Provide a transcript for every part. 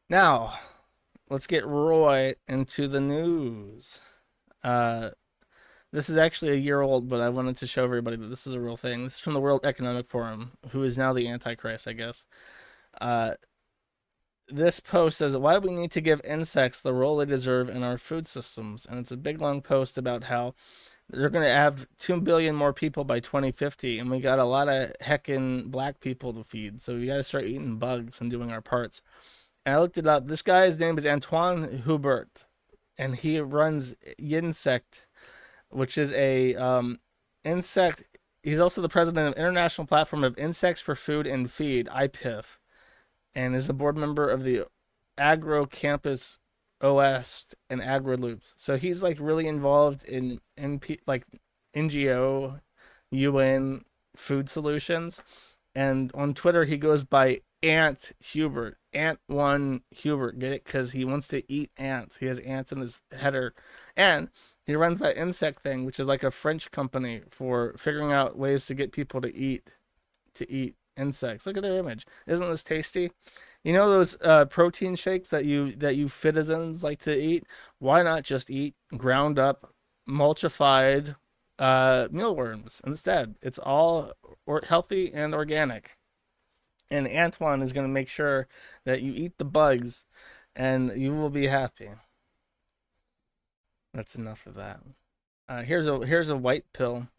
Now, let's get Roy into the news. Uh, this is actually a year old, but I wanted to show everybody that this is a real thing. This is from the World Economic Forum, who is now the Antichrist, I guess. Uh, this post says why we need to give insects the role they deserve in our food systems, and it's a big long post about how they're going to have 2 billion more people by 2050, and we got a lot of heckin' black people to feed, so we got to start eating bugs and doing our parts. And I looked it up. This guy's name is Antoine Hubert, and he runs Yinsect, which is a insect. He's also the president of International Platform of Insects for Food and Feed (IPIF), and is a board member of the Agro Campus OS and Agro Loops. So he's like really involved in like NGO, UN food solutions, and on Twitter he goes by Ant Hubert, Ant One Hubert. Get it? Because he wants to eat ants. He has ants in his header, and he runs that insect thing, which is like a French company for figuring out ways to get people to eat insects. Look at their image. Isn't this tasty? You know those protein shakes that you citizens like to eat? Why not just eat ground up, mulchified mealworms instead? It's all healthy and organic. And Antoine is going to make sure that you eat the bugs, and you will be happy. That's enough of that. Here's a white pill.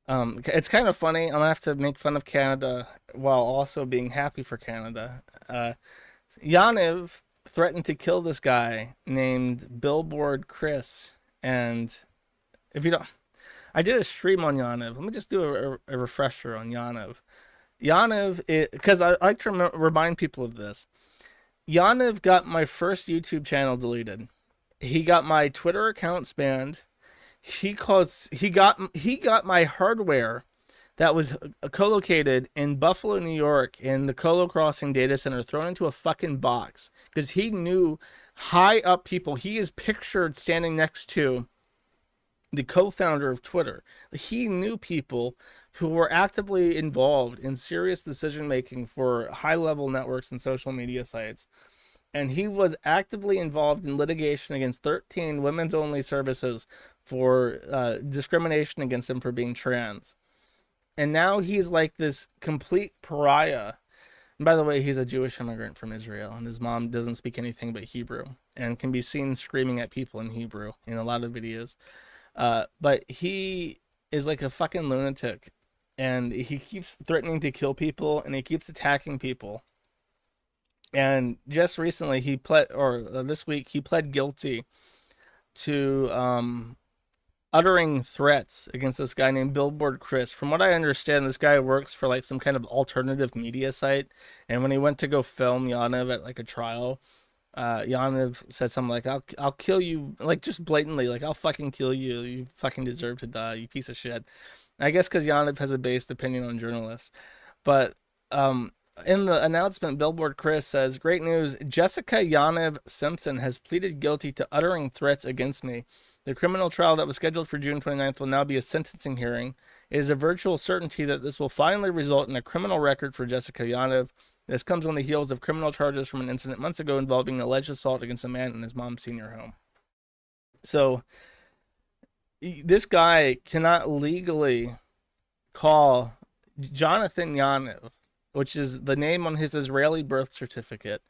It's kind of funny. I'm gonna have to make fun of Canada while also being happy for Canada. Yaniv threatened to kill this guy named Billboard Chris, and if you don't, I did a stream on Yaniv. Let me just do a refresher on Yaniv. Yaniv, because I like to remind people of this. Yaniv got my first YouTube channel deleted. He got my Twitter accounts banned. He got my hardware that was co-located in Buffalo, New York, in the Colo Crossing data center, thrown into a fucking box because he knew high up people. He is pictured standing next to the co-founder of Twitter. He knew people who were actively involved in serious decision making for high-level networks and social media sites. And he was actively involved in litigation against 13 women's only services for discrimination against him for being trans. And now he's like this complete pariah. And by the way, he's a Jewish immigrant from Israel, and his mom doesn't speak anything but Hebrew and can be seen screaming at people in Hebrew in a lot of videos. But he is like a fucking lunatic, and he keeps threatening to kill people, and he keeps attacking people. And just recently, this week, he pled guilty to uttering threats against this guy named Billboard Chris. From what I understand, this guy works for like some kind of alternative media site. And when he went to go film Yaniv at like a trial, Yaniv said something like, "I'll kill you," like just blatantly, like, "I'll fucking kill you. You fucking deserve to die, you piece of shit." I guess because Yaniv has a based opinion on journalists, but in the announcement, Billboard Chris says, "Great news. Jessica Yaniv Simpson has pleaded guilty to uttering threats against me. The criminal trial that was scheduled for June 29th will now be a sentencing hearing. It is a virtual certainty that this will finally result in a criminal record for Jessica Yaniv. This comes on the heels of criminal charges from an incident months ago involving alleged assault against a man in his mom's senior home." So this guy cannot legally call Jonathan Yaniv, which is the name on his Israeli birth certificate,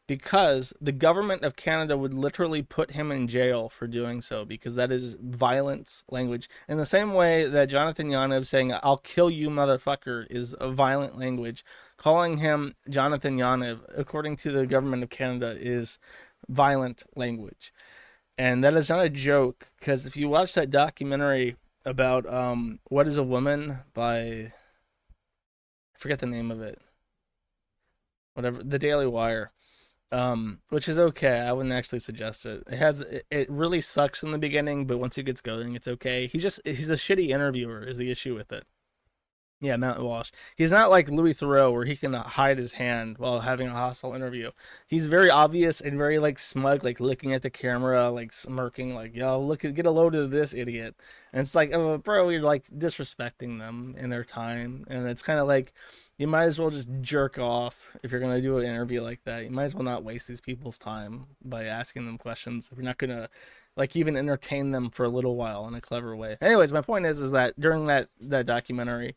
because the government of Canada would literally put him in jail for doing so, because that is violent language. In the same way that Jonathan Yaniv saying, "I'll kill you, motherfucker," is a violent language, calling him Jonathan Yaniv, according to the government of Canada, is violent language. And that is not a joke, because if you watch that documentary about What is a Woman by, I forget the name of it, whatever, the Daily Wire, which is okay. I wouldn't actually suggest it. It really sucks in the beginning, but once it gets going, it's okay. He's a shitty interviewer is the issue with it. Yeah, Matt Walsh. He's not like Louis Theroux where he can hide his hand while having a hostile interview. He's very obvious and very like smug, like looking at the camera, like smirking, like, "Yo, look, get a load of this idiot." And it's like, oh, bro, you're like disrespecting them in their time. And it's kind of like, You might as well just jerk off if you're going to do an interview like that. You might as well not waste these people's time by asking them questions if you're not going to, like, even entertain them for a little while in a clever way. Anyways, my point is that during that documentary,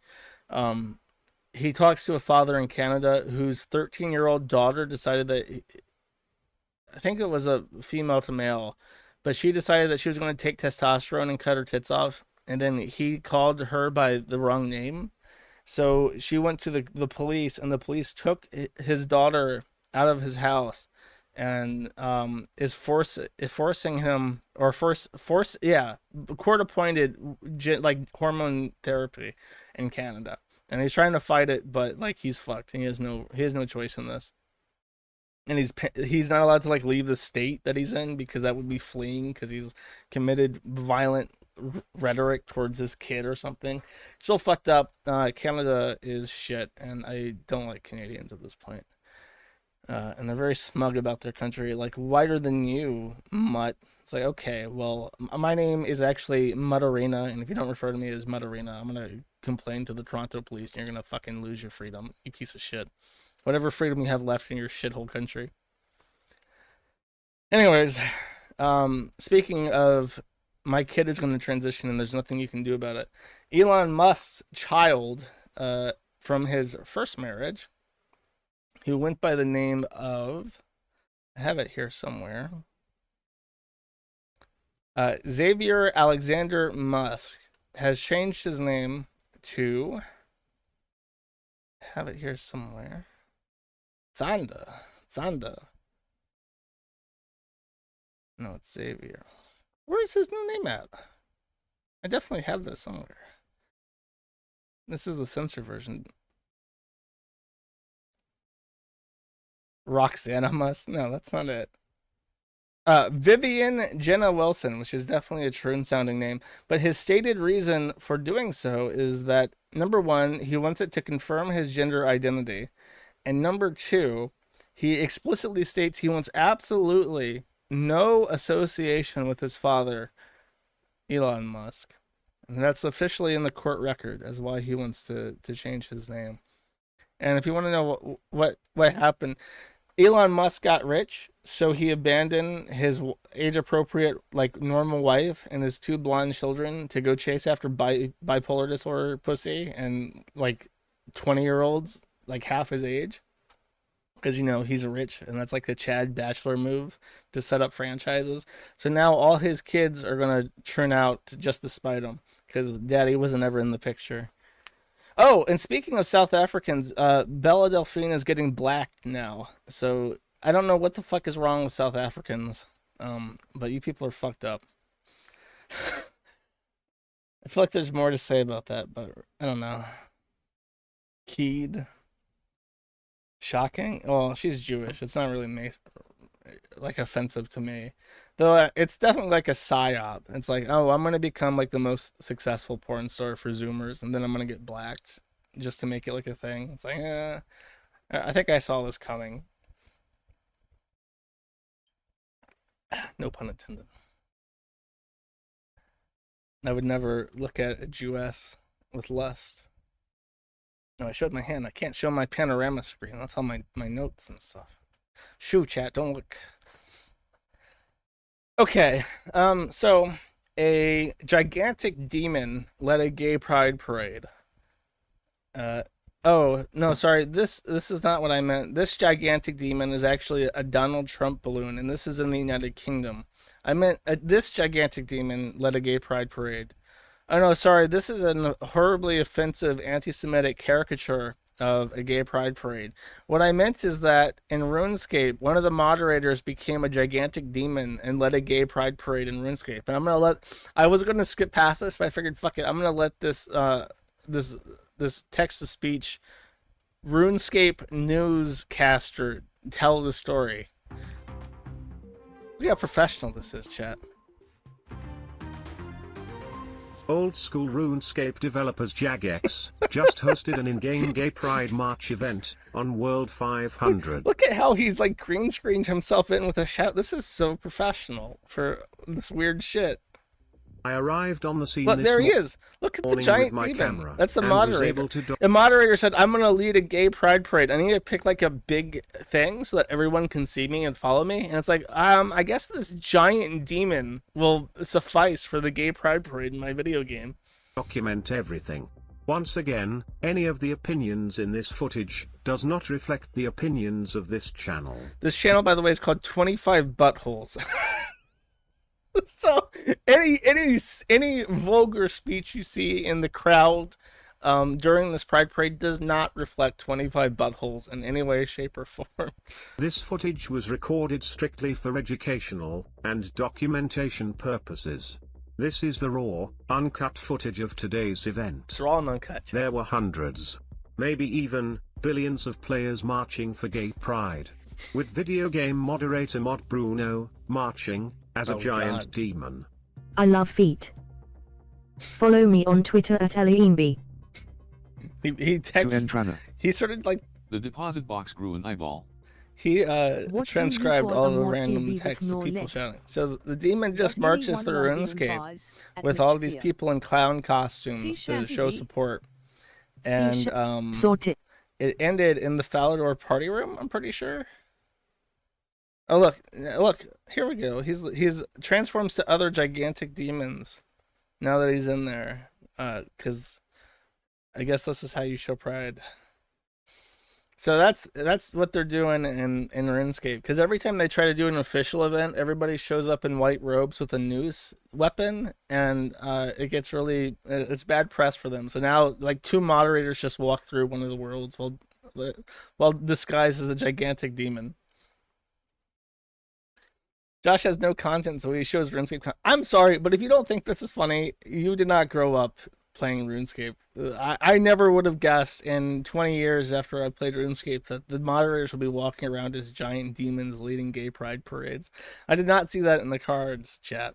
he talks to a father in Canada whose 13-year-old daughter decided that, I think it was a female to male, but she decided that she was going to take testosterone and cut her tits off. And then he called her by the wrong name. So she went to the police, and the police took his daughter out of his house and is forcing him, or court appointed like hormone therapy in Canada. And he's trying to fight it, but like he's fucked. He has no choice in this. And he's not allowed to like leave the state that he's in, because that would be fleeing, because he's committed violent rhetoric towards this kid or something. Still fucked up. Canada is shit, and I don't like Canadians at this point. And they're very smug about their country, like, whiter than you, mutt. It's like, okay, well, my name is actually Mutt Arena, and if you don't refer to me as Mutt Arena, I'm gonna complain to the Toronto police, and you're gonna fucking lose your freedom, you piece of shit. Whatever freedom you have left in your shithole country. Anyways, speaking of, my kid is going to transition and there's nothing you can do about it. Elon Musk's child, from his first marriage, who went by the name of, I have it here somewhere, Xavier Alexander Musk, has changed his name to, I have it here somewhere, Zanda. No, it's Xavier. Where's his new name at? I definitely have this somewhere. This is the censored version. Roxana Musk? No, that's not it. Vivian Jenna Wilson, which is definitely a Troon-sounding name. But his stated reason for doing so is that, number one, he wants it to confirm his gender identity. And number two, he explicitly states he wants absolutely no association with his father, Elon Musk. And that's officially in the court record as why he wants to change his name. And if you want to know what happened, Elon Musk got rich, so he abandoned his age-appropriate, like, normal wife and his two blonde children to go chase after bipolar disorder pussy and, like, 20-year-olds, like, half his age. Because, you know, he's rich, and that's like the Chad Bachelor move to set up franchises. So now all his kids are going to churn out just to spite him, because daddy wasn't ever in the picture. Oh, and speaking of South Africans, Bella Delphine is getting blacked now. So I don't know what the fuck is wrong with South Africans, but you people are fucked up. I feel like there's more to say about that, but I don't know. Keyed. Shocking? Well, she's Jewish. It's not really like offensive to me. Though it's definitely like a psyop. It's like, oh, I'm going to become like the most successful porn star for Zoomers, and then I'm going to get blacked just to make it like a thing. It's like, I think I saw this coming. No pun intended. I would never look at a Jewess with lust. No, I showed my hand. I can't show my panorama screen. That's all my notes and stuff. Shoo, chat, don't look. Okay, so a gigantic demon led a gay pride parade. Oh, no, sorry. This is not what I meant. This gigantic demon is actually a Donald Trump balloon, and this is in the United Kingdom. I meant this gigantic demon led a gay pride parade. Oh, no, sorry. This is a horribly offensive anti-Semitic caricature of a gay pride parade. What I meant is that in RuneScape, one of the moderators became a gigantic demon and led a gay pride parade in RuneScape. And I was going to skip past this, but I figured, fuck it. I'm going to let this text-to-speech RuneScape newscaster tell the story. Look how professional this is, chat. Old school RuneScape developers Jagex just hosted an in-game gay pride march event on World 500. Look at how he's like green screened himself in with a shout. This is so professional for this weird shit. I arrived on the scene Look, this there he is. Look at the morning giant with my demon. camera That's the and was moderator. able to The moderator said, I'm going to lead a gay pride parade. I need to pick like a big thing so that everyone can see me and follow me. And it's like, I guess this giant demon will suffice for the gay pride parade in my video game. document everything. Once again, any of the opinions in this footage does not reflect the opinions of this channel. This channel, by the way, is called 25 Buttholes. So any vulgar speech you see in the crowd during this pride parade does not reflect 25 buttholes in any way, shape, or form. This footage was recorded strictly for educational and documentation purposes. This is the raw, uncut footage of today's event. It's raw and uncut. There were hundreds, maybe even billions of players marching for gay pride, with video game moderator Mod Bruno marching as a giant demon. I love feet. Follow me on Twitter at Elienby. He texted. He started like the deposit box grew an eyeball. He transcribed all the random texts of people shouting. So the demon just marches through RuneScape with all these people in clown costumes to show support. And it ended in the Falador party room, I'm pretty sure. Oh look, here we go. He's transforms to other gigantic demons now that he's in there. 'Cause I guess this is how you show pride. So that's what they're doing in RuneScape. Because every time they try to do an official event, everybody shows up in white robes with a noose weapon, and it gets it's bad press for them. So now like 2 moderators just walk through one of the worlds while disguised as a gigantic demon. Josh has no content, so he shows RuneScape. I'm sorry, but if you don't think this is funny, you did not grow up playing RuneScape. I never would have guessed in 20 years after I played RuneScape that the moderators will be walking around as giant demons leading gay pride parades. I did not see that in the cards, chat.